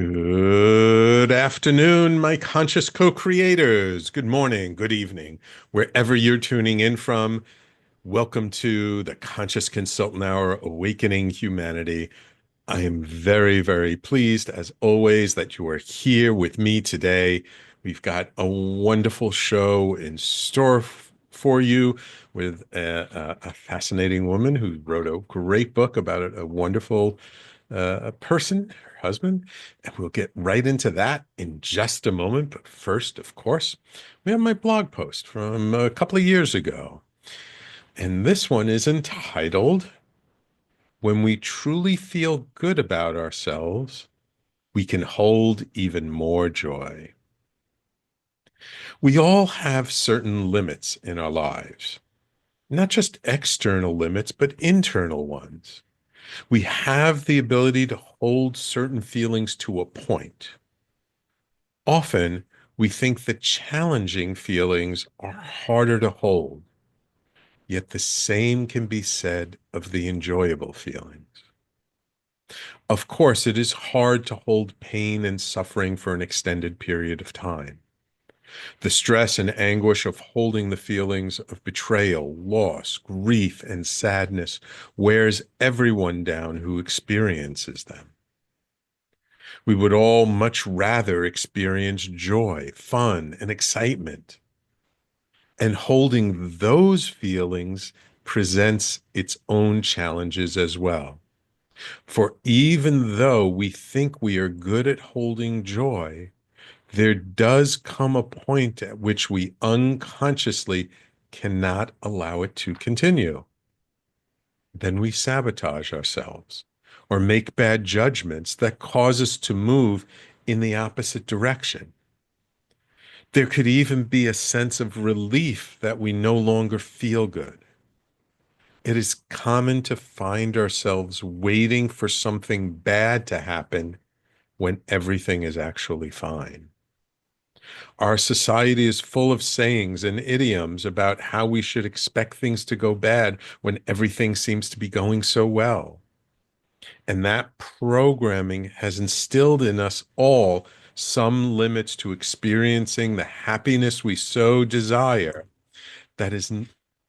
Good afternoon, my conscious co-creators. Good morning, good evening, wherever you're tuning in from. Welcome to the Conscious Consultant Hour, Awakening Humanity. I am very, very pleased, as always, that you are here with me today. We've got a wonderful show in store for you with a fascinating woman who wrote a great book about a wonderful person, her husband. And we'll get right into that in just a moment. But first, of course, we have my blog post from a couple of years ago. And this one is entitled, When We Truly Feel Good About Ourselves, We Can Hold Even More Joy. We all have certain limits in our lives, not just external limits, but internal ones. We have the ability to hold certain feelings to a point. Often, we think that challenging feelings are harder to hold, yet the same can be said of the enjoyable feelings. Of course, it is hard to hold pain and suffering for an extended period of time. The stress and anguish of holding the feelings of betrayal, loss, grief, and sadness wears everyone down who experiences them. We would all much rather experience joy, fun, and excitement. And holding those feelings presents its own challenges as well. For even though we think we are good at holding joy, there does come a point at which we unconsciously cannot allow it to continue. Then we sabotage ourselves or make bad judgments that cause us to move in the opposite direction. There could even be a sense of relief that we no longer feel good. It is common to find ourselves waiting for something bad to happen when everything is actually fine. Our society is full of sayings and idioms about how we should expect things to go bad when everything seems to be going so well. And that programming has instilled in us all some limits to experiencing the happiness we so desire. That is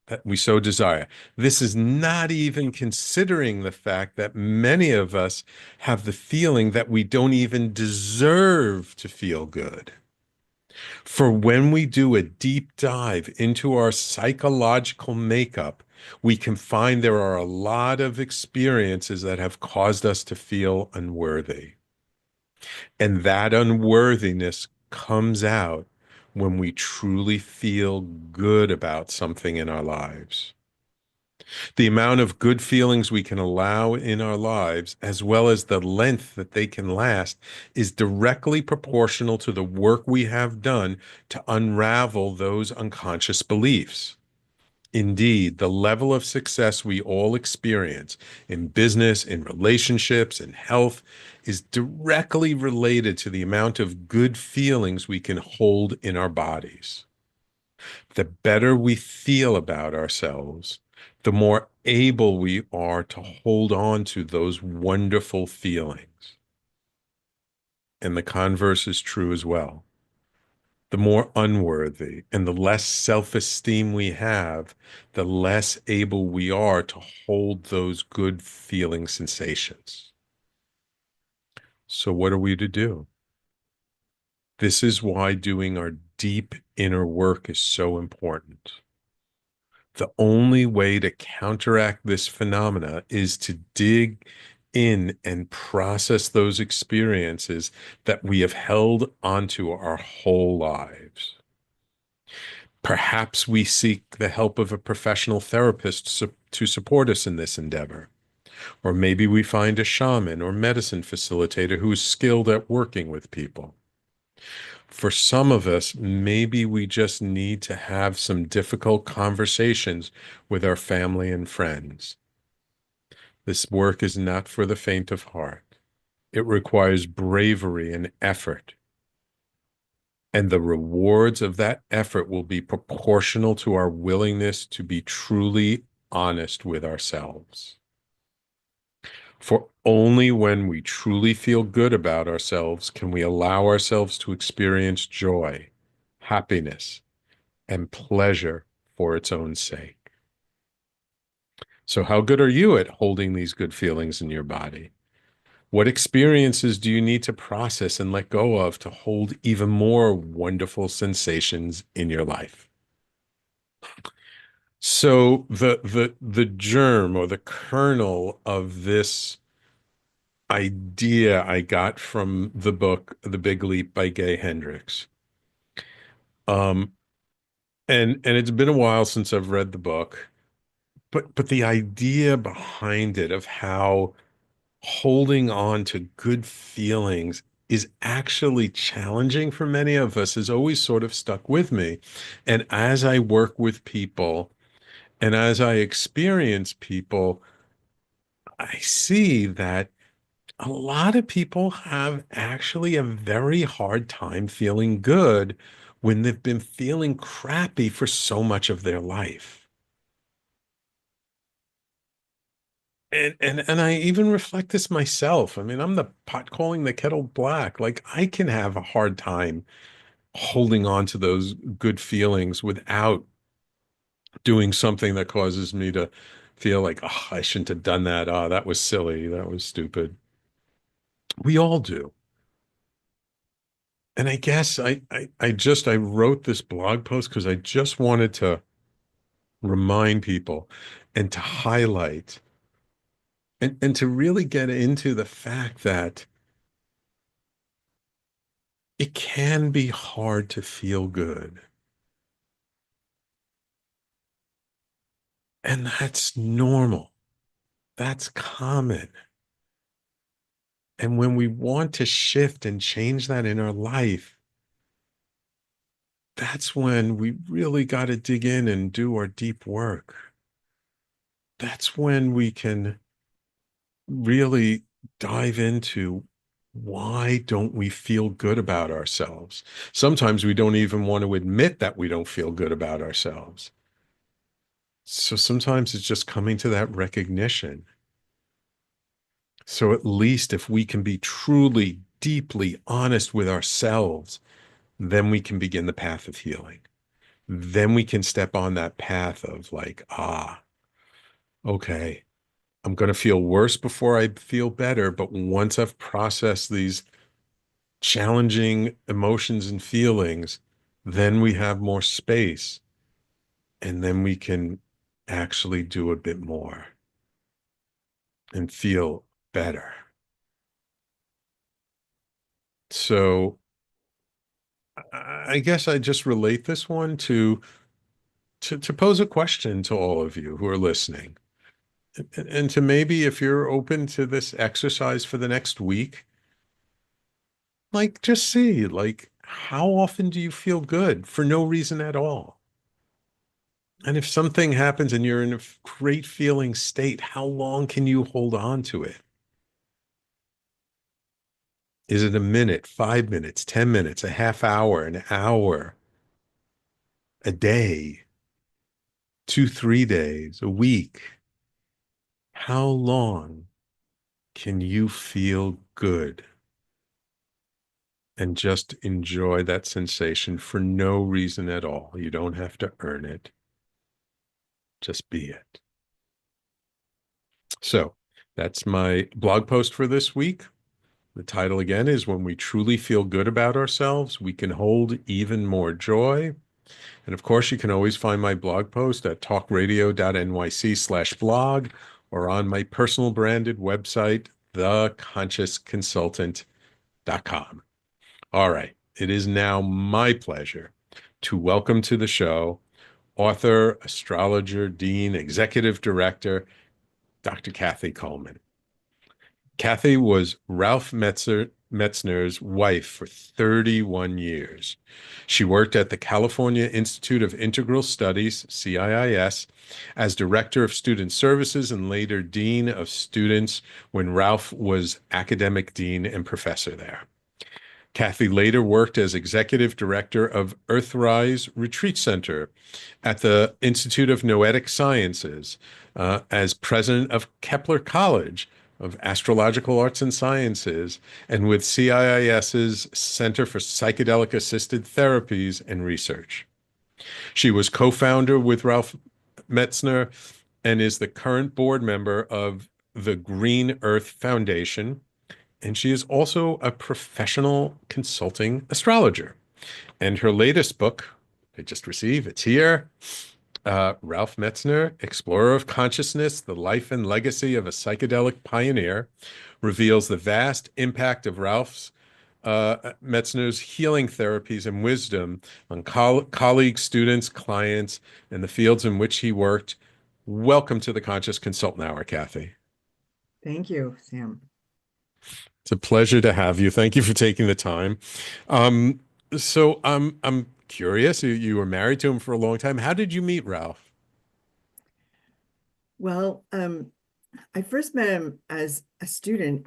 that we so desire. This is not even considering the fact that many of us have the feeling that we don't even deserve to feel good. For when we do a deep dive into our psychological makeup, we can find there are a lot of experiences that have caused us to feel unworthy. And that unworthiness comes out when we truly feel good about something in our lives. The amount of good feelings we can allow in our lives, as well as the length that they can last, is directly proportional to the work we have done to unravel those unconscious beliefs. Indeed, the level of success we all experience in business, in relationships, in health is directly related to the amount of good feelings we can hold in our bodies. The better we feel about ourselves, the more able we are to hold on to those wonderful feelings. And the converse is true as well. The more unworthy and the less self-esteem we have, the less able we are to hold those good feeling sensations. So what are we to do? This is why doing our deep inner work is so important. The only way to counteract this phenomena is to dig in and process those experiences that we have held onto our whole lives. Perhaps we seek the help of a professional therapist to support us in this endeavor. Or maybe we find a shaman or medicine facilitator who is skilled at working with people. For some of us, maybe we just need to have some difficult conversations with our family and friends. This work is not for the faint of heart. It requires bravery and effort. And the rewards of that effort will be proportional to our willingness to be truly honest with ourselves. For only when we truly feel good about ourselves can we allow ourselves to experience joy, happiness, and pleasure for its own sake. So, how good are you at holding these good feelings in your body? What experiences do you need to process and let go of to hold even more wonderful sensations in your life? So the germ or the kernel of this idea I got from the book The Big Leap by Gay Hendricks. Um, and it's been a while since I've read the book, but the idea behind it of how holding on to good feelings is actually challenging for many of us has always sort of stuck with me. And as I work with people and as I experience people, I see that a lot of people have actually a very hard time feeling good when they've been feeling crappy for so much of their life. And I even reflect this myself. I mean, I'm the pot calling the kettle black. Like I can have a hard time holding on to those good feelings without doing something that causes me to feel like, oh, I shouldn't have done that. Oh, that was silly. That was stupid. We all do. And I guess I wrote this blog post because I just wanted to remind people and to highlight and to really get into the fact that it can be hard to feel good. And that's normal. That's common. And when we want to shift and change that in our life, that's when we really got to dig in and do our deep work. That's when we can really dive into why don't we feel good about ourselves? Sometimes we don't even want to admit that we don't feel good about ourselves. So sometimes it's just coming to that recognition. So at least if we can be truly, deeply honest with ourselves, then we can begin the path of healing. Then we can step on that path of like, okay, I'm going to feel worse before I feel better. But once I've processed these challenging emotions and feelings, then we have more space and then we can actually do a bit more and feel better. So I guess I just relate this one to pose a question to all of you who are listening. And to maybe if you're open to this exercise for the next week, like just see like how often do you feel good for no reason at all? And if something happens and you're in a great feeling state, how long can you hold on to it? Is it a minute, 5 minutes, 10 minutes, a half hour, an hour, a day, 2, 3 days, a week? How long can you feel good and just enjoy that sensation for no reason at all? You don't have to earn it. Just be it. So that's my blog post for this week. The title again is When We Truly Feel Good About Ourselves, We Can Hold Even More Joy. And of course, you can always find my blog post at talkradio.nyc/blog or on my personal branded website, theconsciousconsultant.com. All right. It is now my pleasure to welcome to the show author, astrologer, dean, executive director, Dr. Cathy Coleman. Cathy was Ralph Metzner's wife for 31 years. She worked at the California Institute of Integral Studies, CIIS, as Director of Student Services and later Dean of Students when Ralph was Academic Dean and Professor there. Cathy later worked as Executive Director of EarthRise Retreat Center at the Institute of Noetic Sciences, as President of Kepler College, of Astrological Arts and Sciences and with CIIS's Center for Psychedelic-Assisted Therapies and Research. She was co-founder with Ralph Metzner and is the current board member of the Green Earth Foundation. And she is also a professional consulting astrologer. And her latest book, I just received, it's here, Ralph Metzner, Explorer of Consciousness, The Life and Legacy of a Psychedelic Pioneer, reveals the vast impact of Ralph's Metzner's healing therapies and wisdom on colleagues, students, clients, and the fields in which he worked. Welcome to the Conscious Consultant Hour, Cathy. Thank you, Sam. It's a pleasure to have you. Thank you for taking the time. Um, I'm curious. You were married to him for a long time. How did you meet Ralph? Well, I first met him as a student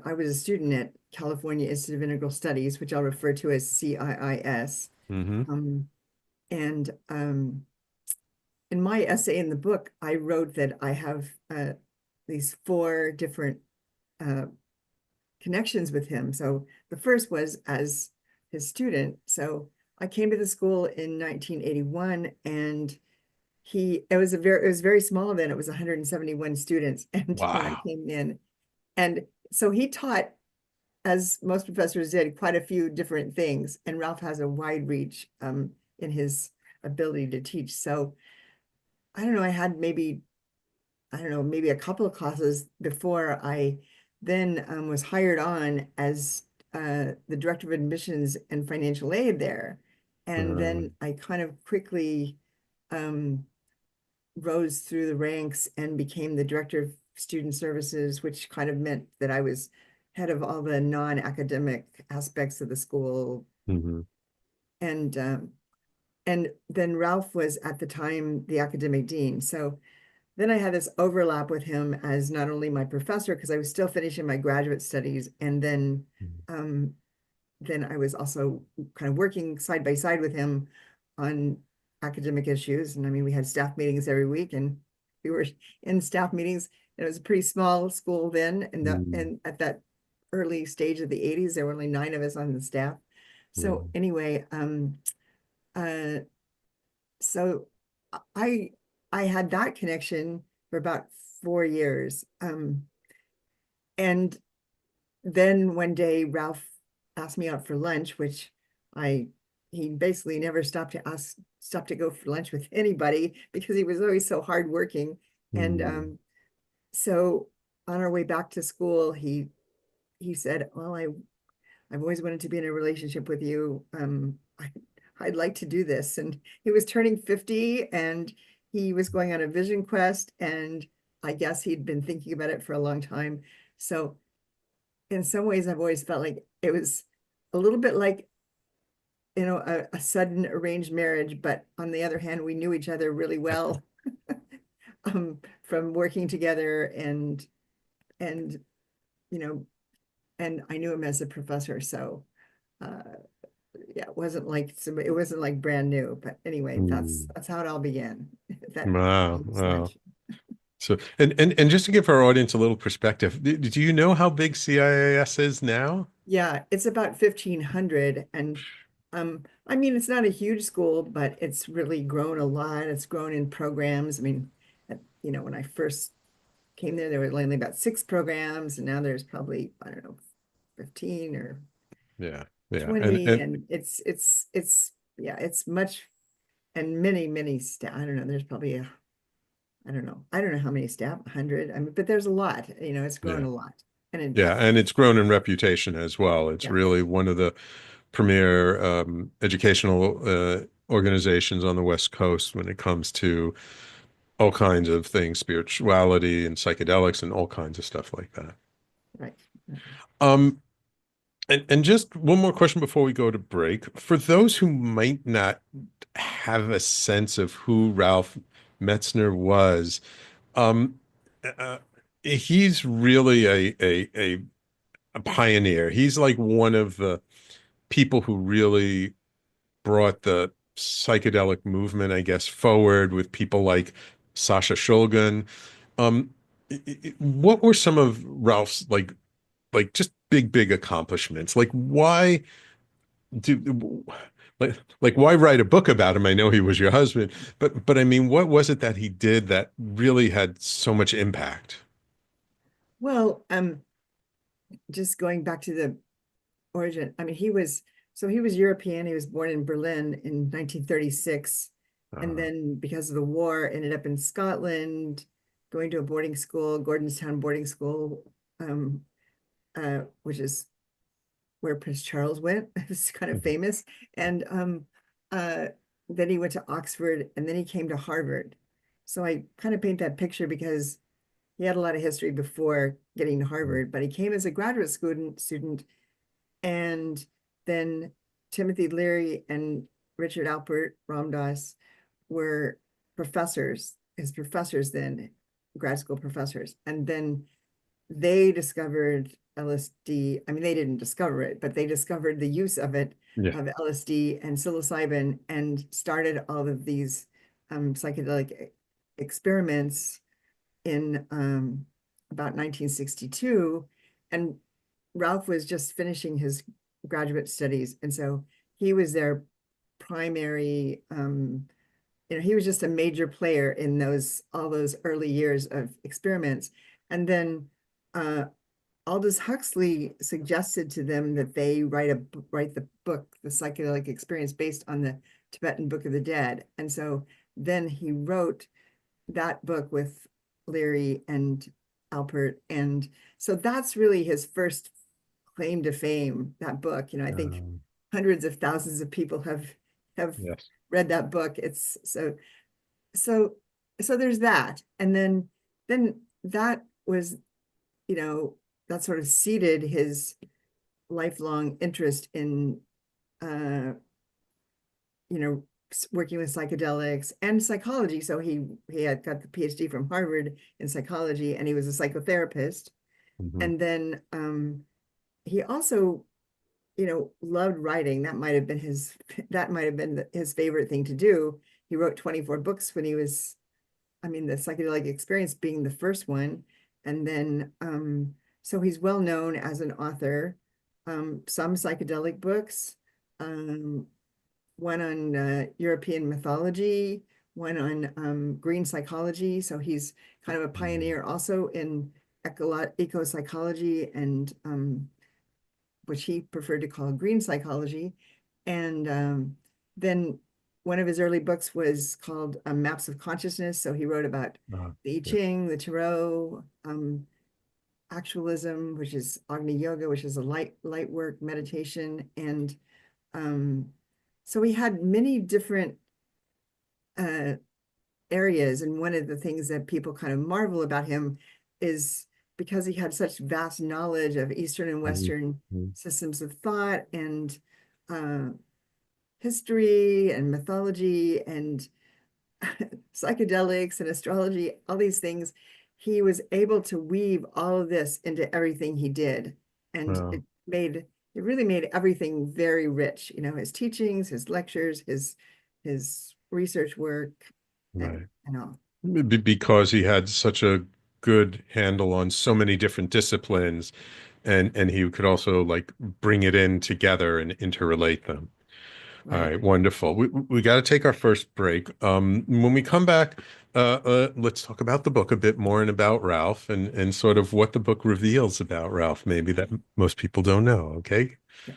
I was a student at California Institute of Integral Studies, which I'll refer to as CIIS. Mm-hmm. Um, and in my essay in the book, I wrote that I have these four different uh, connections with him. So the first was as his student. So I came to the school in 1981, and it was very small then. It was 171 students, and when I Wow. came in, and so he taught, as most professors did, quite a few different things. And Ralph has a wide reach in his ability to teach. So I don't know. I had maybe maybe a couple of classes before I then was hired on as the director of admissions and financial aid there. And Uh, then I kind of quickly um, rose through the ranks and became the director of student services, which kind of meant that I was head of all the non-academic aspects of the school. mhm. And and then Ralph was at the time the academic dean. So then I had this overlap with him as not only my professor, because I was still finishing my graduate studies, and um, then I was also kind of working side by side with him on academic issues. And I mean, we had staff meetings every week, and we were in staff meetings. And it was a pretty small school then, Mm, and at that early stage of the 80s, there were only 9 of us on the staff. So mm, anyway, uh, so I I had that connection for about 4 years. And then one day Ralph asked me out for lunch, which I he basically never stopped to go for lunch with anybody because he was always so hardworking. And mm. so on our way back to school, he said, "Well, I've always wanted to be in a relationship with you. I'd like to do this." And he was turning 50, and he was going on a vision quest. And I guess he'd been thinking about it for a long time. So in some ways, I've always felt like it was a little bit like, a sudden arranged marriage. But on the other hand, we knew each other really well from working together, and, you know, and I knew him as a professor. So, uh, yeah, it wasn't like brand new, but anyway, Mm. that's how it all began. That Wow, famous wow. lunch. So, and just to give our audience a little perspective, do you know how big CIAS is now? Yeah, it's about 1,500, and I mean, it's not a huge school, but it's really grown a lot. It's grown in programs. I mean, when I first came there were only about 6 programs, and now there's probably, I don't know, 15 or Yeah, yeah, 20, and and it's yeah, it's much, and many staff. I don't know, there's probably I don't know how many staff, 100. I mean, but there's a lot, it's grown yeah, a lot. And it, yeah, and it's grown in reputation as well. It's yeah, really one of the premier educational organizations on the West Coast when it comes to all kinds of things, spirituality and psychedelics and all kinds of stuff like that. right. Um, and just one more question before we go to break. For those who might not have a sense of who Ralph Metzner was, um, uh, he's really a pioneer. He's like one of the people who really brought the psychedelic movement, I guess, forward with people like Sasha Shulgin. Um, what were some of Ralph's like just big accomplishments? Like why do like why write a book about him? I know he was your husband, but I mean, what was it that he did that really had so much impact? Well, just going back to the origin, I mean, he was European. He was born in Berlin in 1936, and Uh, then because of the war, ended up in Scotland, going to a boarding school, Gordonstown boarding school, um, which is where Prince Charles went. It's kind of famous. And uh, then he went to Oxford, and then he came to Harvard. So I kind of paint that picture because he had a lot of history before getting to Harvard, but he came as a graduate student, and then Timothy Leary and Richard Alpert Ramdas were his professors then, grad school professors. And then they discovered LSD. I mean, they didn't discover it, but they discovered the use of it, yeah. of LSD and psilocybin, and started all of these psychedelic experiments in about 1962. And Ralph was just finishing his graduate studies. And so he was their primary, he was just a major player in all those early years of experiments. And then Aldous Huxley suggested to them that they write the book, The Psychedelic Experience, based on the Tibetan Book of the Dead. And so then he wrote that book with Leary and Alpert. And so that's really his first claim to fame, that book. I think Um, hundreds of thousands of people have yes. read that book. It's so so there's that. And then that was, you know, that sort of seeded his lifelong interest in uh, working with psychedelics and psychology. So he had got the Ph.D. from Harvard in psychology, and he was a psychotherapist. Mhm. And then he also, loved writing. That might have been his favorite thing to do. He wrote 24 books when he was, I mean, the psychedelic experience being the first one. And then so he's well known as an author. Some psychedelic books, um, one on European mythology, one on green psychology. So he's kind of a Mm. pioneer also in eco psychology, and which he preferred to call green psychology. And then one of his early books was called Maps of Consciousness. So he wrote about the I Yeah. Ching, the Tarot, actualism, which is Agni Yoga, which is a light work meditation. And um, so he had many different uh, areas. And one of the things that people kind of marvel about him is because he had such vast knowledge of Eastern and Mhm. Western Mhm. systems of thought and uh, history and mythology and psychedelics and astrology, all these things. He was able to weave all of this into everything he did. And Wow. it really made everything very rich, his teachings, his lectures, his research work, Right. and all. Because he had such a good handle on so many different disciplines, and he could also like bring it in together and interrelate them. All Right. right, wonderful. We got to take our first break. When we come back, let's talk about the book a bit more and about Ralph and sort of what the book reveals about Ralph, maybe that most people don't know. Okay. Yeah.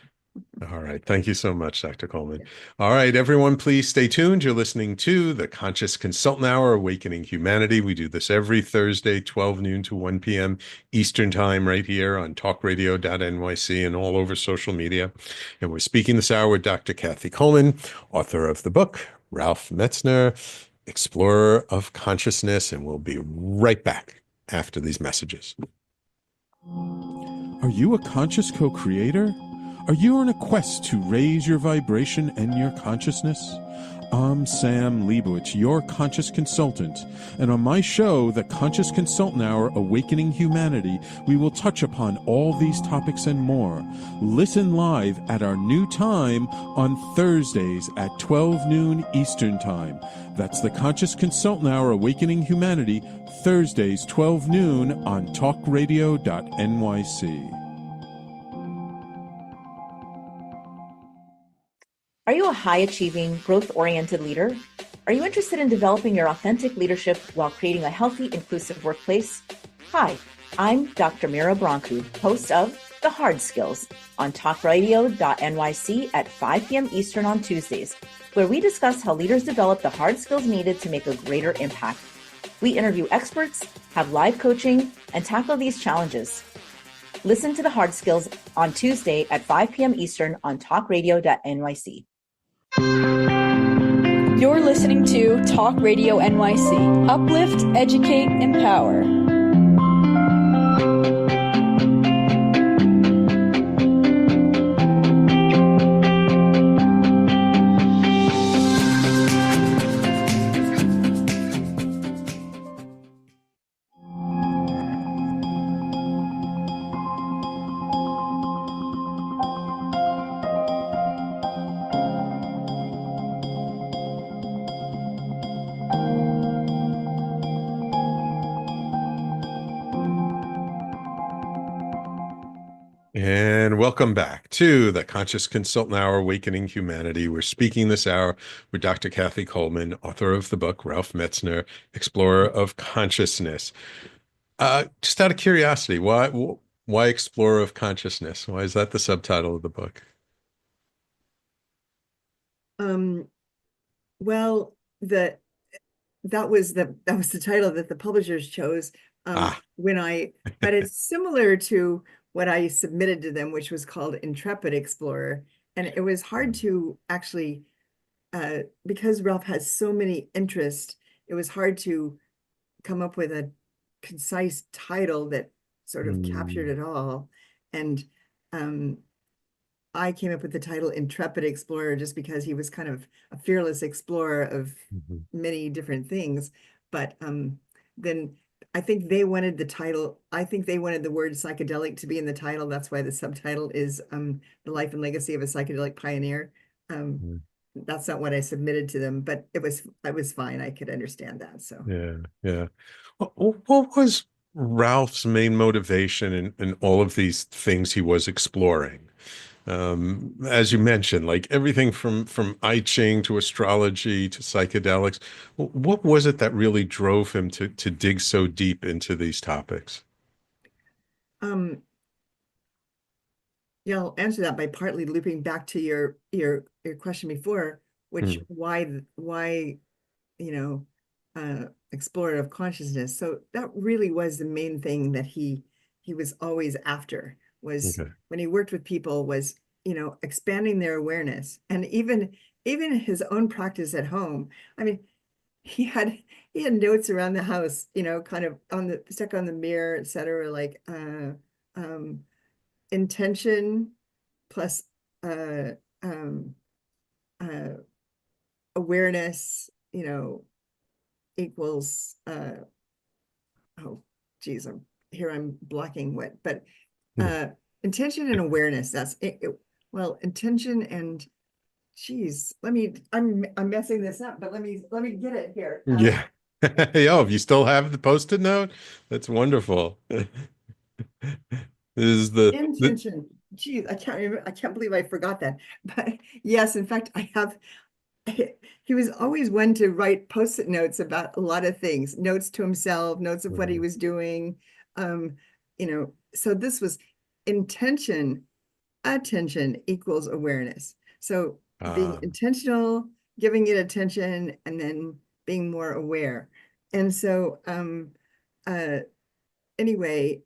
All right. Thank you so much, Dr. Coleman. Yeah. All right, everyone, please stay tuned. You're listening to the Conscious Consultant Hour, Awakening Humanity. We do this every Thursday, 12 noon to 1 p.m. Eastern Time, right here on talkradio.nyc and all over social media. And we're speaking this hour with Dr. Cathy Coleman, author of the book, Ralph Metzner, Explorer of Consciousness. And we'll be right back after these messages. Are you a conscious co creator? Are you on a quest to raise your vibration and your consciousness? I'm Sam Leibowitz, your conscious consultant, and on my show, The Conscious Consultant Hour Awakening Humanity, we will touch upon all these topics and more. Listen live at our new time on Thursdays at 12 noon Eastern Time. That's The Conscious Consultant Hour Awakening Humanity, Thursdays 12 noon on talkradio.nyc. Are you a high-achieving, growth-oriented leader? Are you interested in developing your authentic leadership while creating a healthy, inclusive workplace? Hi, I'm Dr. Mira Brancu, host of The Hard Skills on talkradio.nyc at 5 p.m. Eastern on Tuesdays, where we discuss how leaders develop the hard skills needed to make a greater impact. We interview experts, have live coaching, and tackle these challenges. Listen to The Hard Skills on Tuesday at 5 p.m. Eastern on talkradio.nyc. You're listening to Talk Radio NYC. Uplift, educate, empower. And welcome back to the Conscious Consultant Hour, Awakening Humanity. We're speaking this hour with Dr. Cathy Coleman, author of the book, Ralph Metzner, Explorer of Consciousness. Just out of curiosity, why Explorer of Consciousness? Why is that the subtitle of the book? Well, that was the title that the publishers chose but it's similar to what I submitted to them, which was called Intrepid Explorer. And it was hard to actually, because Ralph has so many interests, it was hard to come up with a concise title that sort of captured it all. And I came up with the title Intrepid Explorer just because he was kind of a fearless explorer of many different things. But then I think they wanted the title. I think they wanted the word psychedelic to be in the title. That's why the subtitle is The Life and Legacy of a Psychedelic Pioneer. That's not what I submitted to them, but it was fine. I could understand that. So yeah. What was Ralph's main motivation in all of these things he was exploring? As you mentioned, like everything from I Ching to astrology to psychedelics. What was it that really drove him to dig so deep into these topics? Yeah, I'll answer that by partly looping back to your question before, which why explorer of consciousness. So that really was the main thing that he was always after, was when he worked with people, was expanding their awareness. And even his own practice at home. I mean, he had notes around the house, kind of stuck on the mirror, etc., like intention plus awareness, equals oh geez, I'm blocking what, but intention and awareness, that's it. Well, intention and I'm messing this up, but let me get it here. Yeah. If you still have the Post-it note, that's wonderful. This is the intention. Geez, I can't remember. I can't believe I forgot that. But yes, in fact, I have. He was always one to write Post-it notes about a lot of things, notes to himself, notes of what he was doing. So this was intention, attention equals awareness. So being intentional, giving it attention, and then being more aware. And so anyway,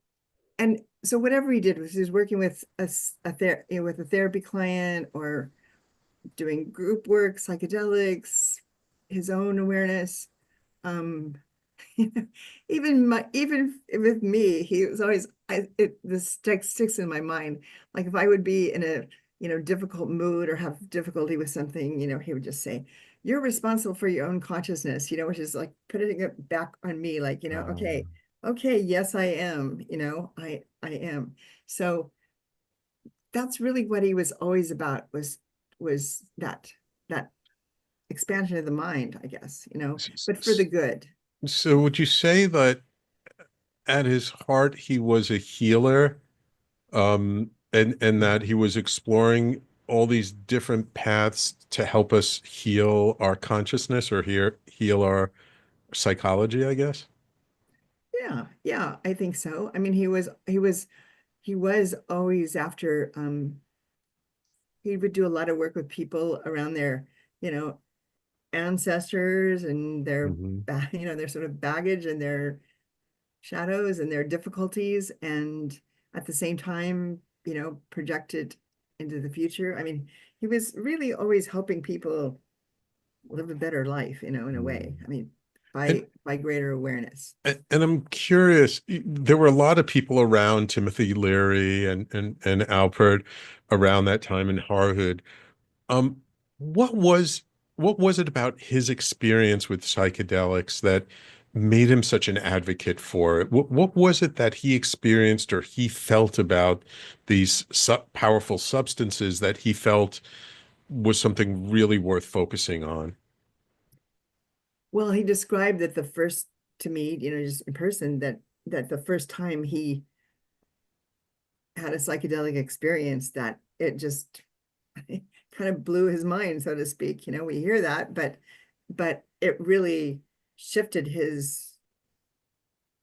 and so whatever he did, was he was working with a therapy client or doing group work, psychedelics, his own awareness. Even with me, he was always, this sticks in my mind. Like if I would be in a difficult mood or have difficulty with something, he would just say, you're responsible for your own consciousness, which is like putting it back on me, like, Uh, okay, yes, I am, I am. So that's really what he was always about, was that expansion of the mind, I guess, s- but for the s- good. so would you say that at his heart he was a healer, and that he was exploring all these different paths to help us heal our consciousness or heal our psychology, I guess? Yeah, I think so. I mean, he was always after, he would do a lot of work with people around their, you know, ancestors and Hmm. their sort of baggage and their shadows and their difficulties, and at the same time, projected into the future. I mean, he was really always helping people live a better life, in a way. I mean, And by greater awareness. and I'm curious, there were a lot of people around Timothy Leary and Alpert around that time in Harvard. Um, what was what was it about his experience with psychedelics that made him such an advocate for it? What was it that he experienced or he felt about these powerful substances that he felt was something really worth focusing on? Well, he described that the first to me, just in person, that the first time he had a psychedelic experience, that it just kind of blew his mind, so to speak. We hear that, but it really shifted his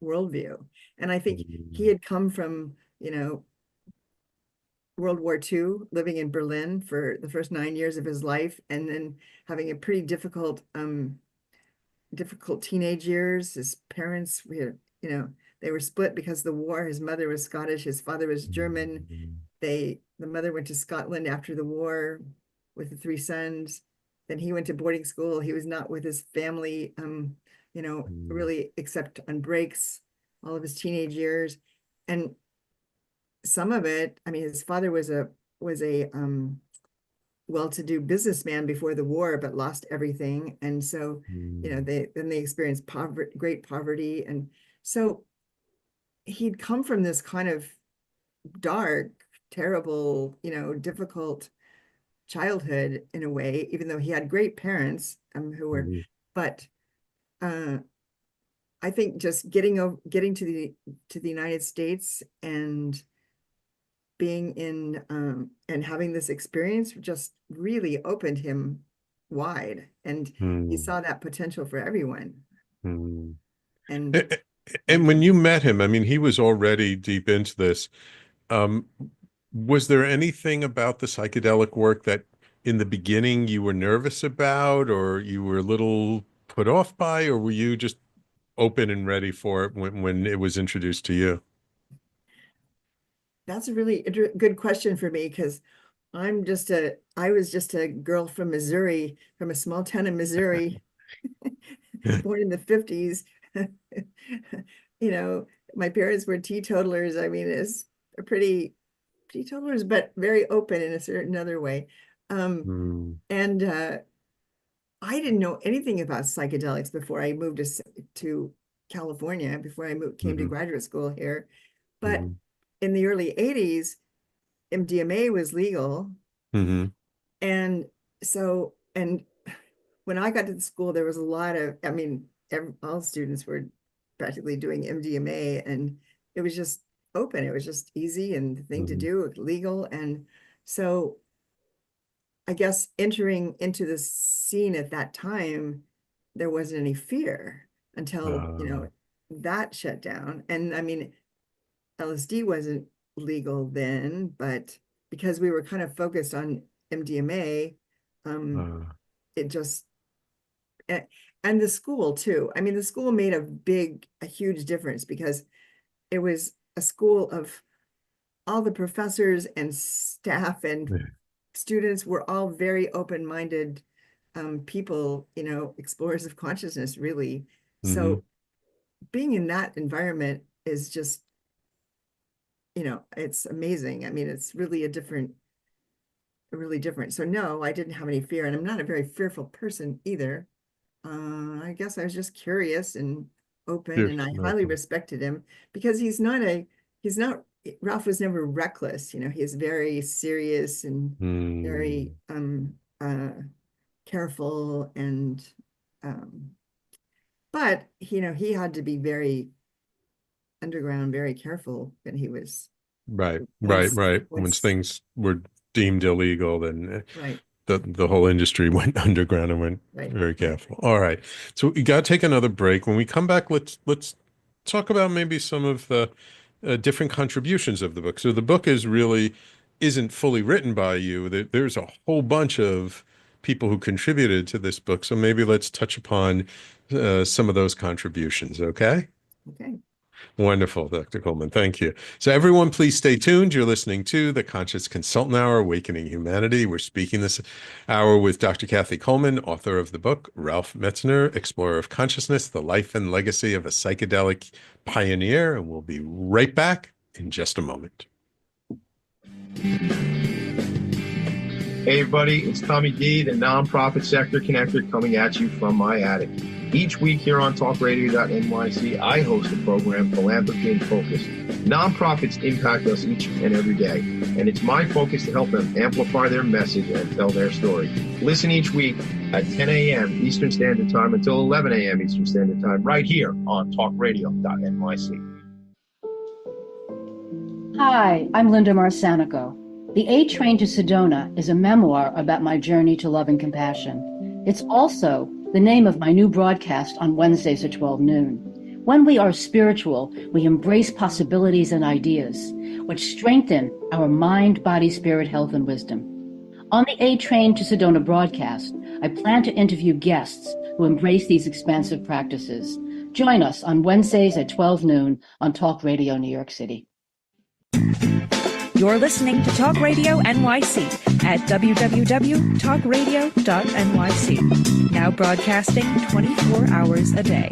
worldview. And I think he Mm, had come from, World War II, living in Berlin for the first 9 years of his life, and then having a pretty difficult teenage years. His parents were, they were split because of the war. His mother was Scottish, his father was German. mm, The mother went to Scotland after the war with the three sons. Then he went to boarding school. He was not with his family, mm, really, except on breaks, all of his teenage years. And some of it, I mean, his father was a well-to-do businessman before the war, but lost everything. And so, mm, they experienced great poverty. And so he'd come from this kind of dark, terrible, difficult childhood in a way, even though he had great parents, who were, mm, but uh, I think just getting to the United States and being in, and having this experience just really opened him wide, and he mm, saw that potential for everyone. mm. And A- And when you met him, I mean, he was already deep into this. Um, was there anything about the psychedelic work that in the beginning you were nervous about, or you were a little put off by, or were you just open and ready for it when it was introduced to you? that's a really good question for me, because I was just a girl from Missouri, from a small town in Missouri, born in the 50s. You know, my parents were teetotalers. I mean, it's a pretty teetotalers, but very open in a certain other way. Um, Mm, and I didn't know anything about psychedelics before I moved to California, before I came to mhm, graduate school here. But mhm, in the early 80s, MDMA was legal. mhm, And so, and when I got to the school, there was a lot of, I mean, all students were practically doing MDMA, and it was just open. It was just easy and the thing to mhm, do, legal. And so I guess entering into the scene at that time, there wasn't any fear until, uh, that shut down. And I mean, LSD wasn't legal then, but because we were kind of focused on MDMA, um, uh, it just, and the school too. I mean, the school made a huge difference, because it was a school of all the professors and staff and students were all very open-minded, people, explorers of consciousness, really. mhm. So being in that environment is just, it's amazing. I mean, it's really a different really different. So no, I didn't have any fear, and I'm not a very fearful person either. I guess I was just curious and open, Yes, and I highly okay. respected him because he's not, Ralph was never reckless, he's very serious and very Hmm. careful, and um but he had to be very underground, very careful when he was Right, right, once right. Once once things were deemed illegal, then right, the whole industry went underground and went right, very right. careful. All right. So we got to take another break. When we come back, let's talk about maybe some of the different contributions of the book. So the book isn't fully written by you. There's a whole bunch of people who contributed to this book. So maybe let's touch upon some of those contributions. Okay. Okay. Wonderful, Dr. Coleman. Thank you. So, everyone, please stay tuned. You're listening to the Conscious Consultant Hour, Awakening Humanity. We're speaking this hour with Dr. Cathy Coleman, author of the book Ralph Metzner, Explorer of Consciousness, The Life and Legacy of a Psychedelic Pioneer. And we'll be right back in just a moment. Hey everybody, it's Tommy D, the nonprofit sector connector, coming at you from my attic. Each week here on talkradio.nyc, I host a program, Philanthropy in Focus. Nonprofits impact us each and every day, and it's my focus to help them amplify their message and tell their story. Listen each week at 10 a.m. Eastern Standard Time until 11 a.m. Eastern Standard Time, right here on talkradio.nyc. Hi, I'm Linda Marcanico. The A Train to Sedona is a memoir about my journey to love and compassion. It's also the name of my new broadcast on Wednesdays at 12 noon. When we are spiritual, we embrace possibilities and ideas, which strengthen our mind, body, spirit, health, and wisdom. On the A Train to Sedona broadcast, I plan to interview guests who embrace these expansive practices. Join us on Wednesdays at 12 noon on Talk Radio New York City. You're listening to Talk Radio NYC at www.talkradio.nyc. Now broadcasting 24 hours a day.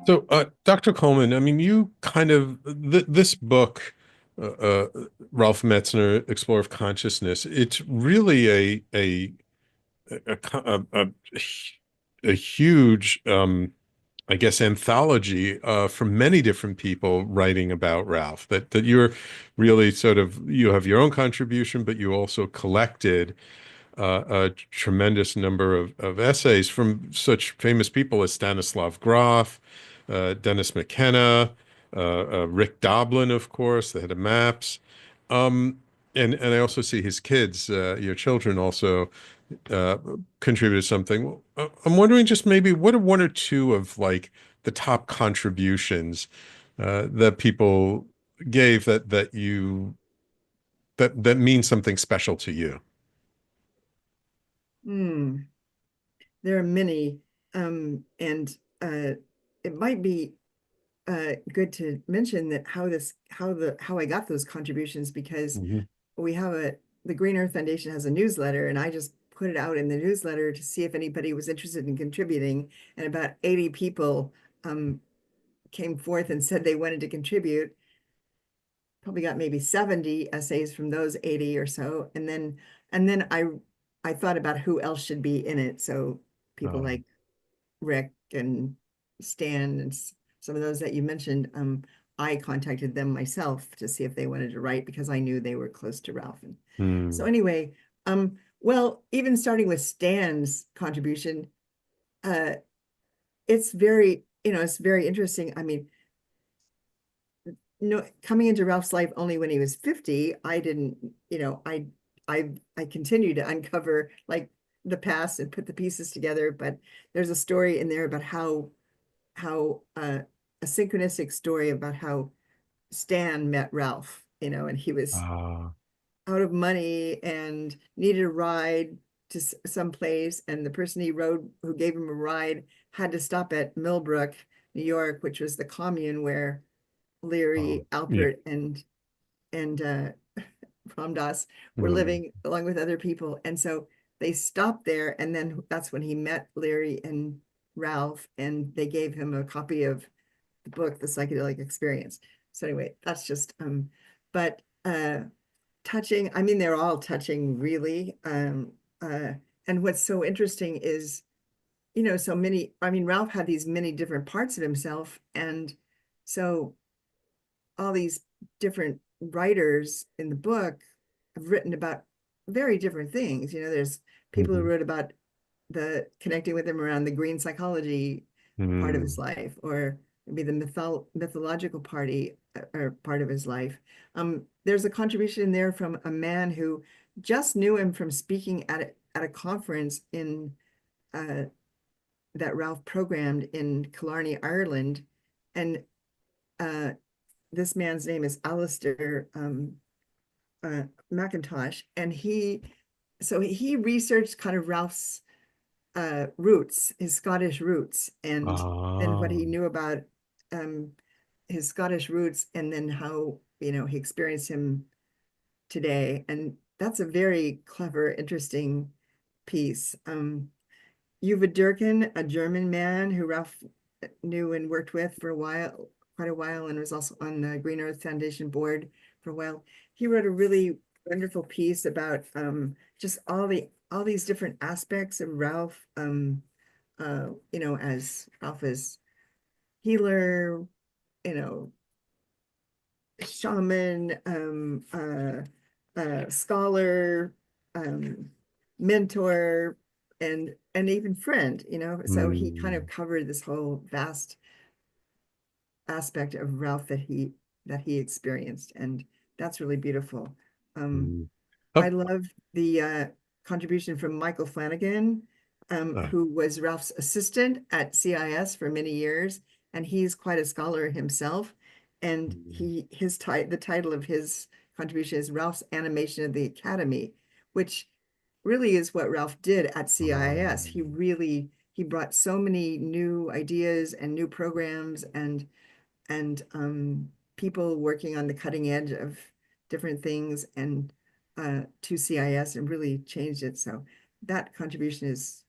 So, Dr. Coleman, I mean, you kind of this book, uh, uh, Ralph Metzner, Explorer of Consciousness. It's really a huge, I guess, anthology from many different people writing about Ralph. That you're really you have your own contribution, but you also collected a tremendous number of essays from such famous people as Stanislav Grof, Dennis McKenna, Rick Doblin, of course, the head of MAPS. And I also see his kids, your children also uh, contributed something. Well, I'm wondering just maybe what are one or two of like the top contributions that people gave that means something special to you? Hmm. There are many, and it might be good to mention that how I got those contributions, because Mhm. we have the Green Earth Foundation has a newsletter, and I just put it out in the newsletter to see if anybody was interested in contributing, and about 80 people came forth and said they wanted to contribute. Probably got maybe 70 essays from those 80 or so, and then I thought about who else should be in it. So people Um, like Rick and Stan and some of those that you mentioned, I contacted them myself to see if they wanted to write, because I knew they were close to Ralph. And so hmm. anyway, well, even starting with Stan's contribution, uh, it's very interesting. I mean, no, coming into Ralph's life only when he was 50, I didn't, I continued to uncover like the past and put the pieces together. But there's a story in there about how a synchronistic story about how Stan met Ralph, and he was Ah, out of money and needed a ride to some place, and the person who gave him a ride had to stop at Millbrook, New York, which was the commune where Leary, Yeah. Alpert, and Ramdas were Mm. living along with other people. And so they stopped there, and then that's when he met Leary and Ralph, and they gave him a copy of the book, The Psychedelic Experience. So anyway, that's just but touching. I mean, they're all touching, really. And what's so interesting is, so many. I mean, Ralph had these many different parts of himself, and so all these different writers in the book have written about very different things. There's people who Mhm. wrote about the connecting with him around the green psychology part of his Mm. life, or maybe the mythological party or part of his life. There's a contribution there from a man who just knew him from speaking at a conference in that Ralph programmed in Killarney, Ireland, and this man's name is Alistair McIntosh, and he researched kind of Ralph's roots, his Scottish roots, and what Ah. he knew about his Scottish roots, and then how he experienced him today. And that's a very clever, interesting piece. Uwe Durkin, a German man who Ralph knew and worked with for quite a while, and was also on the Green Earth Foundation board for a while. He wrote a really wonderful piece about just all these different aspects of Ralph, as Ralph is healer, you know, shaman, scholar, mentor, and even friend, So he kind of Mm. covered this whole vast aspect of Ralph that he experienced, and that's really beautiful. Mm. I Oh, love the contribution from Michael Flanagan, who was Ralph's assistant at CIIS for many years, and he's quite a scholar himself. And mm. the title of his contribution is Ralph's Animation of the Academy, which really is what Ralph did at CIIS. He brought so many new ideas and new programs, and people working on the cutting edge of different things, and to CIS, and really changed it. So that contribution is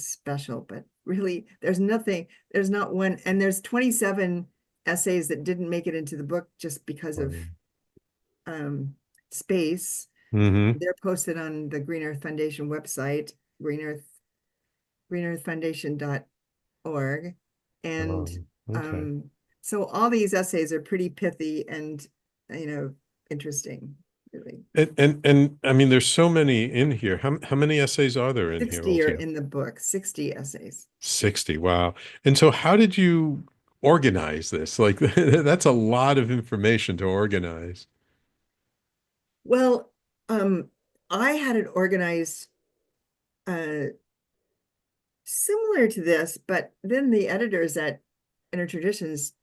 special, but really there's not one, and there's 27 essays that didn't make it into the book just because of space. Mm-hmm. They're posted on the Green Earth Foundation website, greenearthfoundation.org. And Okay. so all these essays are pretty pithy and, interesting, really. And I mean, there's so many in here. How many essays are there in here 60 are altogether? in the book, 60 essays. 60. Wow. And so how did you organize this? Like that's a lot of information to organize. Well, I had it organized uh, similar to this, but then the editors at Inner Traditions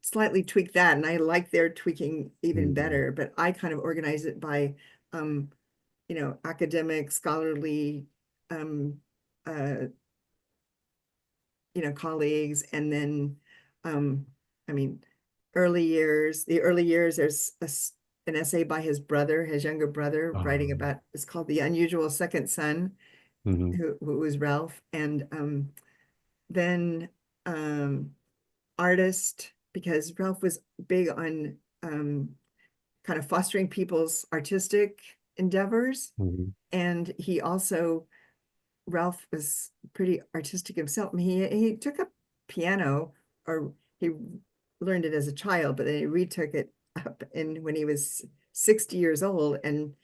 slightly tweaked that, and I like their tweaking even Mhm. better. But I kind of organize it by, academic, scholarly, um, uh, colleagues, and then, I mean, the early years. There's an essay by his younger brother, writing Um, about. It's called The Unusual Second Son, mhm. who was Ralph, and then artist, because Ralph was big on kind of fostering people's artistic endeavors. Mhm. And Ralph was pretty artistic himself. I mean, he took up piano, or he learned it as a child, but then he retook it up when he was 60 years old, and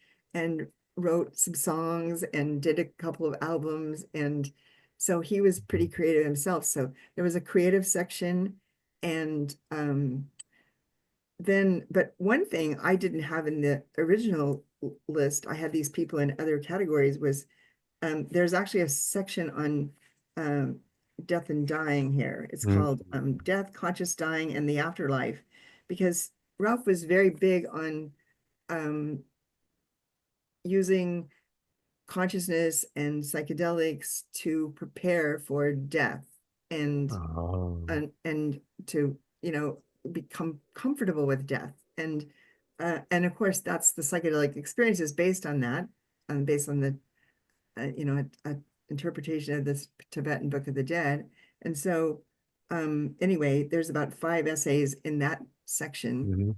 wrote some songs and did a couple of albums. And so he was pretty creative himself. So there was a creative section, and but one thing I didn't have in the original list, I had these people in other categories, was there's actually a section on death and dying here. It's Mhm. called Death, Conscious Dying, and the Afterlife, because Ralph was very big on using consciousness and psychedelics to prepare for death and Oh. and to, you know, become comfortable with death. And of course, that's the psychedelic experience is based on that, based on the you know, a interpretation of this Tibetan Book of the Dead. And so anyway, there's about 5 essays in that section.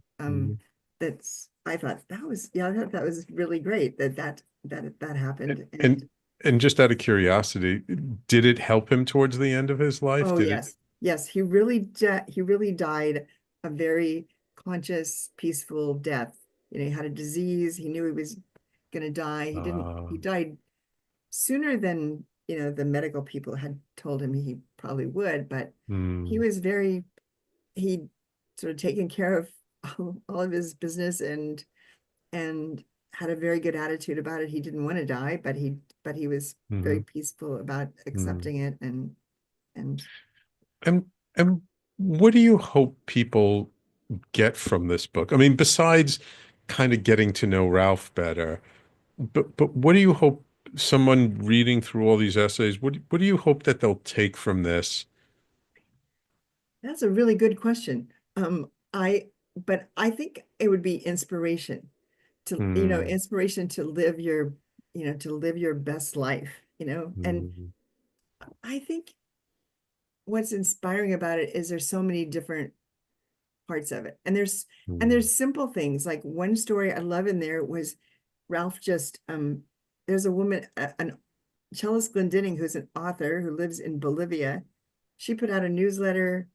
That's I thought that was I thought that was really great that happened. And just out of curiosity, did it help him towards the end of his life? Oh Did yes, yes, he really died a very conscious, peaceful death. You know, he had a disease. He knew he was going to die. He didn't. He died sooner than, you know, the medical people had told him he probably would. But he was he sort of taken care of all of his business and had a very good attitude about it. He didn't want to die, but he was very peaceful about accepting it and and what do you hope people get from this book? I mean, besides kind of getting to know Ralph better, but what do you hope someone reading through all these essays, what do you hope that they'll take from this? That's a really good question. But I think it would be inspiration to, you know, inspiration to live your, you know, to live your best life, you know. And I think what's inspiring about it is there's so many different parts of it. And there's simple things. Like one story I love in there was Ralph just there's a woman, an Chellis Glendinning, who's an author who lives in Bolivia. She put out a newsletter.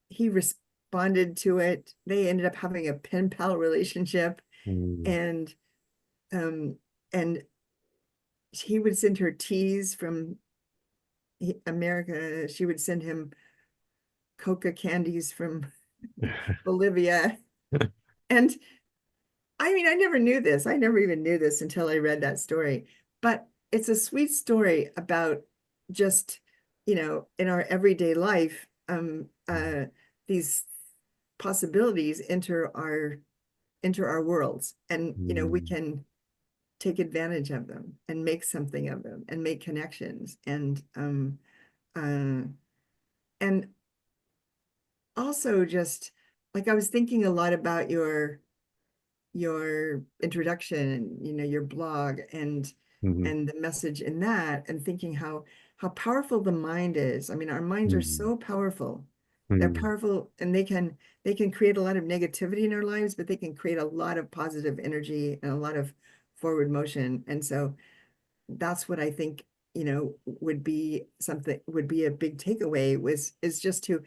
He responded to it. They ended up having a pen pal relationship, and he would send her teas from America. She would send him coca candies from Bolivia. And I mean, I never knew this. I never even knew this until I read that story. But it's a sweet story about just, you know, in our everyday life, these possibilities enter our worlds, and you know, we can take advantage of them and make something of them and make connections and also just like I was thinking a lot about your introduction and, you know, your blog and the message in that, and thinking how powerful the mind is. I mean, our minds are so powerful. They're powerful, and they can create a lot of negativity in our lives, but they can create a lot of positive energy and a lot of forward motion. And so that's what I think, you know, would be a big takeaway is just to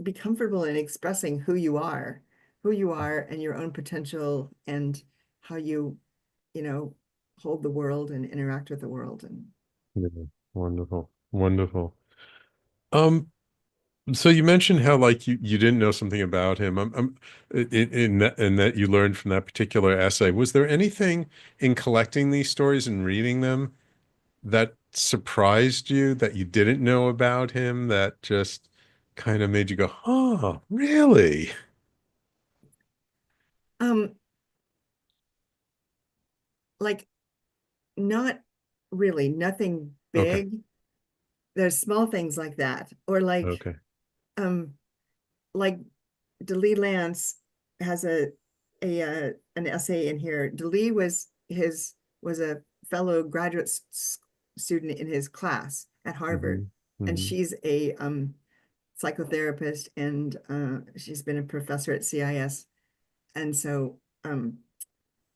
be comfortable in expressing who you are and your own potential and how you know, hold the world and interact with the world. And Wonderful. Wonderful. So you mentioned how like you didn't know something about him. In that you learned from that particular essay. Was there anything in collecting these stories and reading them that surprised you that you didn't know about him that just kind of made you go, "Oh, really?" Like not really, nothing Okay. big. There's small things like that, or Okay. like DeLee Lance has an essay in here. DeLee was a fellow graduate student in his class at Harvard, and she's a psychotherapist, and she's been a professor at CIIS. And so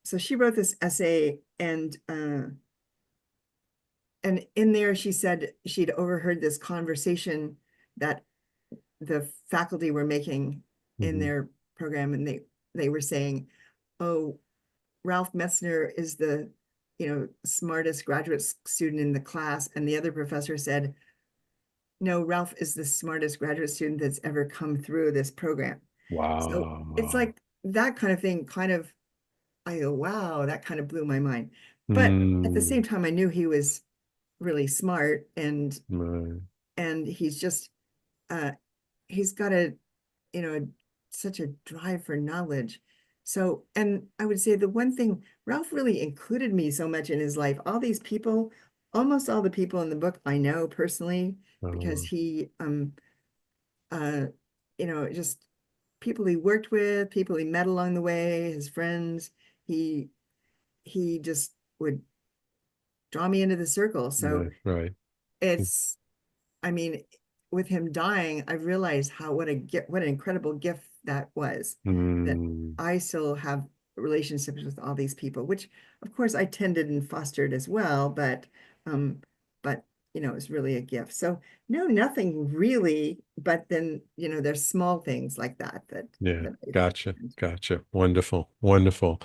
so she wrote this essay, and in there she said she'd overheard this conversation that the faculty were making in their program, and they were saying, oh, Ralph Metzner is the, you know, smartest graduate student in the class, and the other professor said, no, Ralph is the smartest graduate student that's ever come through this program. So it's Wow. like that kind of thing, kind of, I go, wow, that kind of blew my mind. But at the same time, I knew he was really smart, and he's just he's got a, you know, such a drive for knowledge. So, and I would say the one thing, Ralph really included me so much in his life. All these people, almost all the people in the book I know personally, because Oh, he, just people he worked with, people he met along the way, his friends, he just would draw me into the circle. So right, right. it's, I mean, with him dying, I realized what an incredible gift that was, that Mm, I still have relationships with all these people, which of course I tended and fostered as well, um, but it's really a gift. So no, nothing really, but then, there's small things like that yeah, that gotcha, gotcha. Wonderful, wonderful.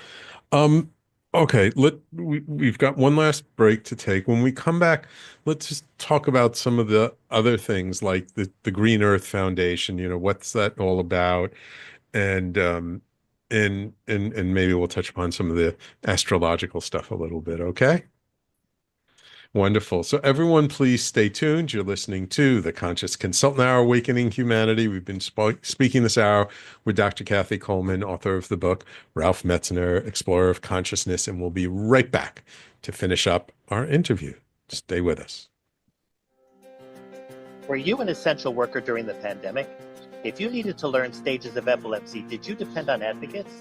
Um, okay, we've got one last break to take. When we come back, let's just talk about some of the other things like the Green Earth Foundation, what's that all about? And and maybe we'll touch upon some of the astrological stuff a little bit, okay? Wonderful. So everyone, please stay tuned. You're listening to the Conscious Consultant Hour, Awakening Humanity. We've been speaking this hour with Dr. Cathy Coleman, author of the book, Ralph Metzner, Explorer of Consciousness, and we'll be right back to finish up our interview. Stay with us. Were you an essential worker during the pandemic? If you needed to learn stages of epilepsy, did you depend on advocates?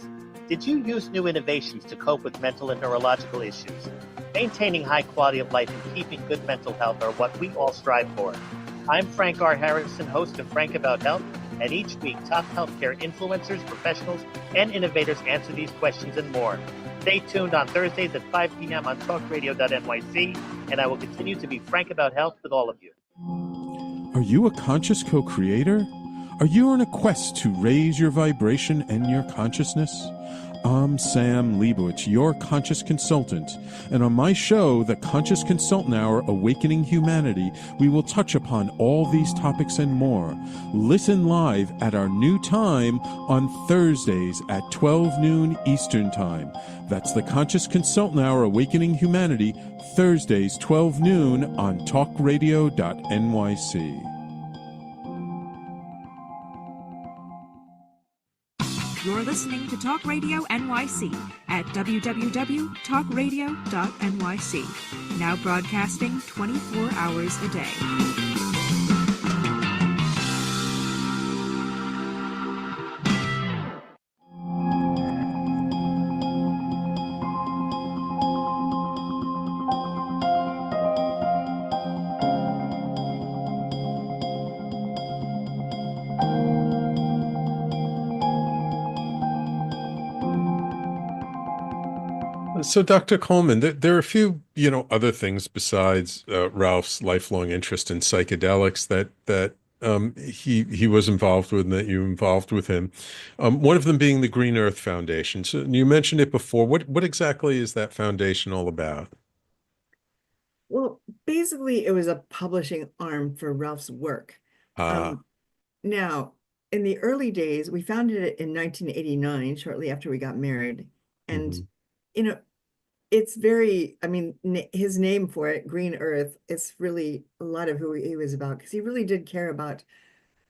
Did you use new innovations to cope with mental and neurological issues? Maintaining high quality of life and keeping good mental health are what we all strive for. I'm Frank R. Harrison, host of Frank About Health, and each week top healthcare influencers, professionals, and innovators answer these questions and more. Stay tuned on Thursdays at 5 p.m. on talkradio.nyc, and I will continue to be frank about health with all of you. Are you a conscious co-creator? Are you on a quest to raise your vibration and your consciousness? I'm Sam Leibowitz, your conscious consultant, and on my show, The Conscious Consultant Hour, Awakening Humanity, we will touch upon all these topics and more. Listen live at our new time on Thursdays at 12 noon Eastern Time. That's The Conscious Consultant Hour, Awakening Humanity, Thursdays 12 noon on talkradio.nyc. You're listening to Talk Radio NYC at www.talkradio.nyc. Now broadcasting 24 hours a day. So, Dr. Coleman, there are a few, other things besides Ralph's lifelong interest in psychedelics that he was involved with and that you involved with him. One of them being the Green Earth Foundation. So you mentioned it before. What exactly is that foundation all about? Well, basically, it was a publishing arm for Ralph's work. Ah, Um, Now, in the early days, we founded it in 1989, shortly after we got married. And, mhm, you know, it's very, I mean, his name for it, Green Earth, it's really a lot of who he was about, because he really did care about,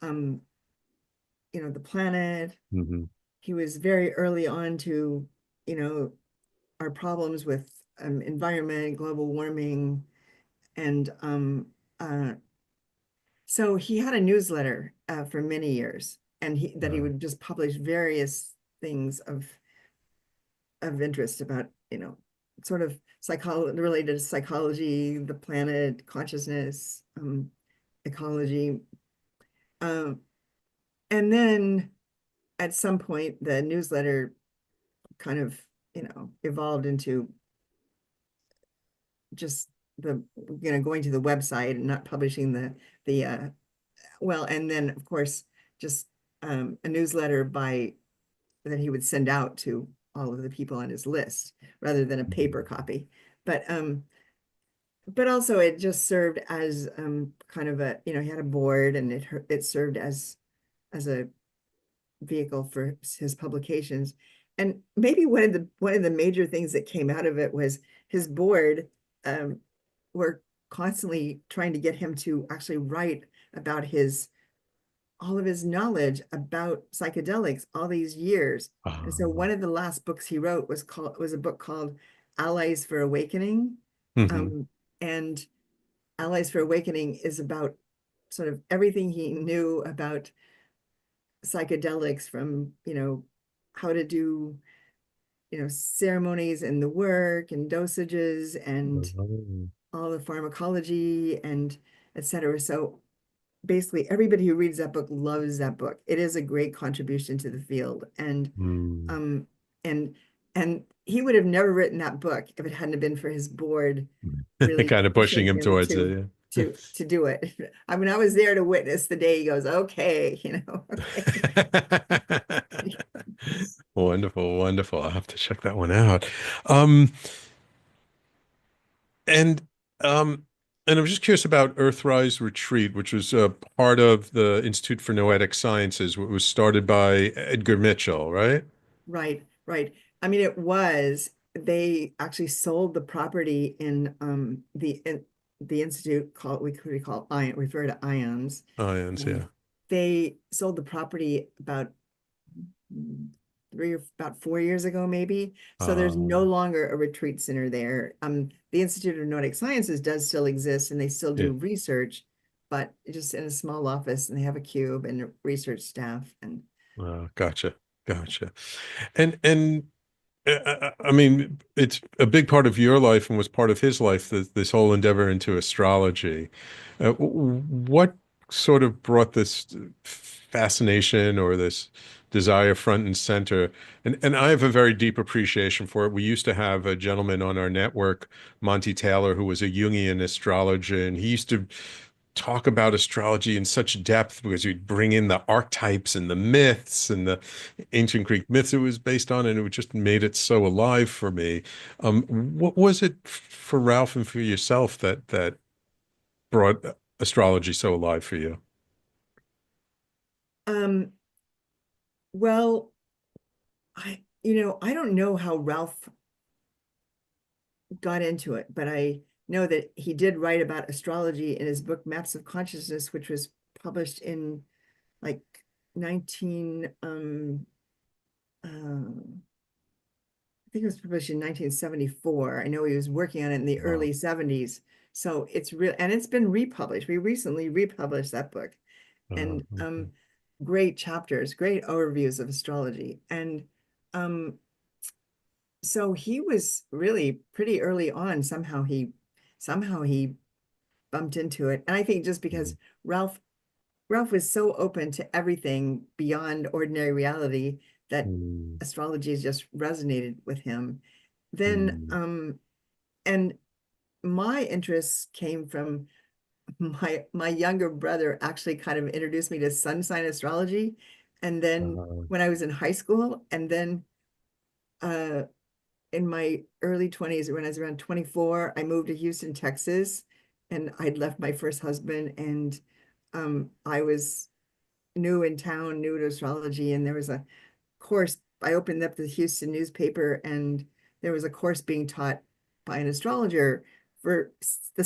um, the planet. mhm. He was very early on to, you know, our problems with environment, global warming, and so he had a newsletter for many years, and he would just publish various things of interest about, sort of psychology related to psychology, the planet, consciousness, ecology. Um, and then at some point, the newsletter kind of, evolved into just going to the website and not publishing the well, and then of course just a newsletter that he would send out to all of the people on his list rather than a paper copy. But also it just served as kind of he had a board, and it served as a vehicle for his publications. And maybe one of the major things that came out of it was his board were constantly trying to get him to actually write about his all of his knowledge about psychedelics all these years. And so Ah, one of the last books he wrote was a book called Allies for Awakening. mhm. And Allies for Awakening is about sort of everything he knew about psychedelics, from, how to do, ceremonies and the work and dosages and Oh. all the pharmacology and etc. So basically everybody who reads that book loves that book. It is a great contribution to the field. And Mm. um and and he would have never written that book if it hadn't been for his board really Kind of pushing pushing him him towards to it. Yeah. to do it. I mean, I was there to witness the day he goes, okay, okay. Wonderful, wonderful. I'll have to check that one out. Um, and um, and I'm just curious about EarthRise Retreat, which was part of the Institute for Noetic Sciences. It was started by Edgar Mitchell, right? Right, right. I mean, they actually sold the property in the institute called, we call Ion, refer to Ions. Ions, yeah. They sold the property about about 4 years ago, maybe. So there's no Um, longer a retreat center there. The Institute of Noetic Sciences does still exist, and they still yeah. do research, but just in a small office, and they have a cube and research staff. And Gotcha, gotcha. And I mean, it's a big part of your life and was part of his life, this whole endeavor into astrology. What sort of brought this fascination or this desire front and center? And I have a very deep appreciation for it. We used to have a gentleman on our network, Monty Taylor, who was a Jungian astrologer, and he used to talk about astrology in such depth because you'd bring in the archetypes and the myths and the ancient Greek myths it was based on, and it just made it so alive for me. What was it for Ralph and for yourself that brought astrology so alive for you? um, well, I don't know how Ralph got into it, but I know that he did write about astrology in his book Maps of Consciousness, which was published in like 19 I think it was published in 1974. I know he was working on it in the Wow. early 70s. So it's real, and it's been republished. We recently republished that book, and Okay. great chapters, great overviews of astrology. And um so he was really pretty early on. Somehow he bumped into it. And I think just because Ralph Ralph was so open to everything beyond ordinary reality that Mm, astrology just resonated with him. Then mm, and my interests came from my younger brother actually kind of introduced me to sun sign astrology. And then uh, when I was in high school, and then uh in my early 20s, when I was around 24, I moved to Houston, Texas, and I'd left my first husband, and I was new in town, new to astrology, and there was a course. I opened up the Houston newspaper, and there was a course being taught by an astrologer for the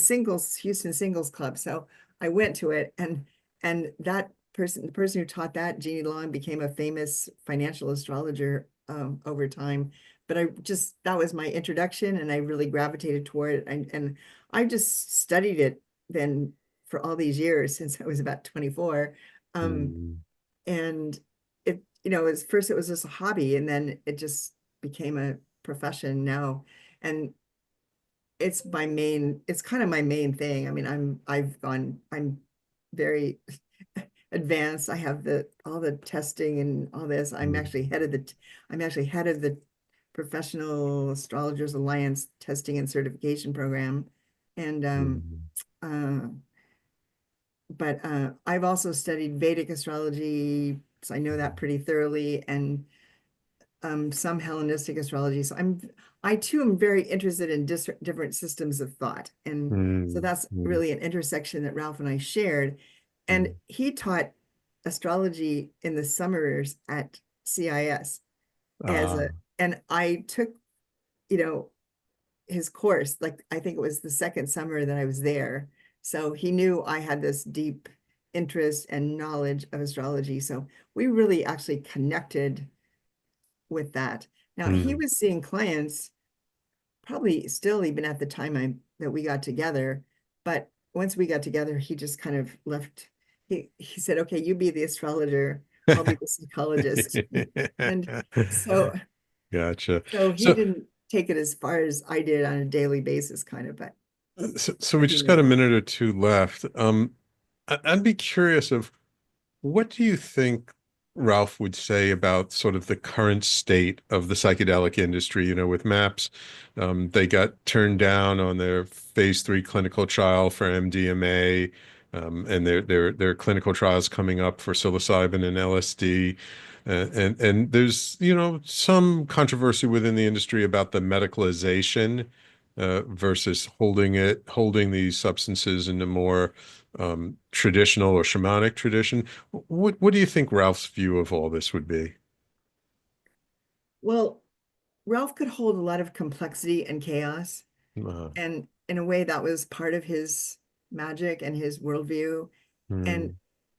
Houston Singles Club. So I went to it, and the person who taught that, Jeannie Long, became a famous financial astrologer over time. But that was my introduction, and I really gravitated toward it. And I just studied it then for all these years since I was about 24. Um, mm, and first it was just a hobby, and then it just became a profession now. And it's kind of my main thing. I mean, I'm very advanced. I have all the testing and all this. mm, I'm actually head of the Professional Astrologers Alliance testing and certification program. And mm, uh but I've also studied Vedic astrology, so I know that pretty thoroughly, and some Hellenistic astrology. So I too am very interested in different systems of thought, and so mm, that's mm, really an intersection that Ralph and I shared. And mm. he taught astrology in the summers at CIIS Ah, and I took, you know, his course, like I think it was the second summer that I was there. So he knew I had this deep interest and knowledge of astrology. So we really actually connected with that. Now, he was seeing clients probably still even at the time that we got together, but once we got together, he just kind of left. He said, okay, you be the astrologer, I'll be the psychologist. And so Gotcha. so he didn't take it as far as I did on a daily basis, kind of, but So we just got a minute or two left. I'd be curious of what do you think Ralph would say about sort of the current state of the psychedelic industry? You know, with MAPS, they got turned down on their phase 3 clinical trial for MDMA, and their clinical trials coming up for psilocybin and LSD. And there's, you know, some controversy within the industry about the medicalization versus holding these substances in a more traditional or shamanic tradition. What do you think Ralph's view of all this would be? well, Ralph could hold a lot of complexity and chaos. And in a way, that was part of his magic and his worldview. And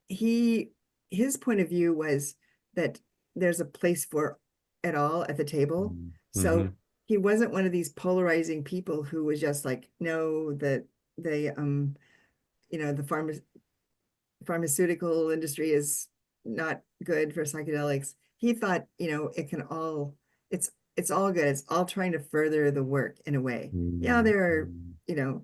his point of view was that there's a place for it all at the table. So he wasn't one of these polarizing people who was just like, no, that they you know, the pharmaceutical industry is not good for psychedelics. He thought, you know, it's all good. It's all trying to further the work in a way. Yeah, there are, you know,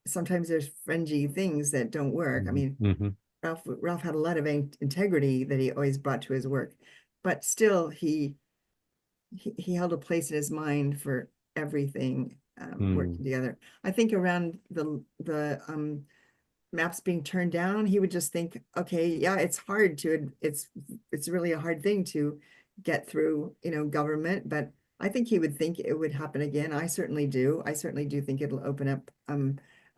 sometimes there's fringy things that don't work. I mean, Ralph had a lot of integrity that he always brought to his work, but still he held a place in his mind for everything working together. I think around the MAPS being turned down, he would just think, okay, yeah, it's really a hard thing to get through, you know, government, but I think he would think it would happen again. I certainly do think it'll open up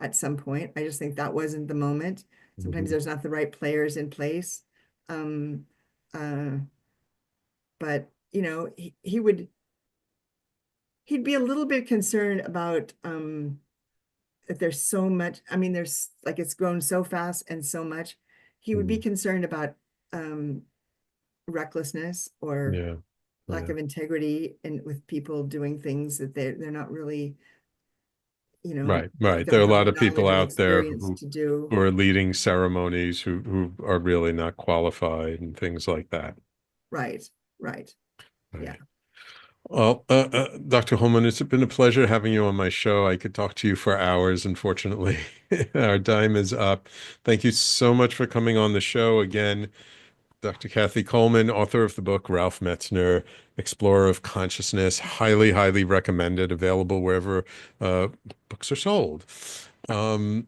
at some point. I just think that wasn't the moment. Sometimes there's not the right players in place. But you know, he'd be a little bit concerned about that there's so much. I mean, there's like it's grown so fast and so much. He would be concerned about recklessness or lack of integrity and with people doing things that they're not really, you know, right. don't There are a have lot the of people knowledge and out there experience to do. who are leading ceremonies who are really not qualified and things like that. Right. Yeah. Well, Dr. Coleman, it's been a pleasure having you on my show. I could talk to you for hours. Unfortunately, our time is up. Thank you so much for coming on the show again. Dr. Cathy Coleman, author of the book Ralph Metzner, Explorer of Consciousness, highly, highly recommended, available wherever books are sold. So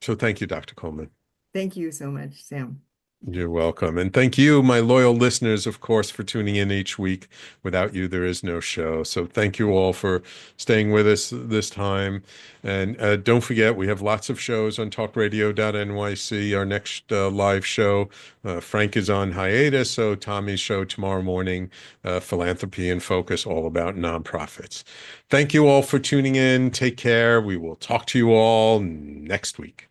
thank you, Dr. Coleman. Thank you so much, Sam. You're welcome. And thank you, my loyal listeners, of course, for tuning in each week. Without you, there is no show. So thank you all for staying with us this time. And don't forget, we have lots of shows on talkradio.nyc. Our next live show, Frank is on hiatus, so Tommy's show tomorrow morning, Philanthropy in Focus, all about nonprofits. Thank you all for tuning in. Take care. We will talk to you all next week.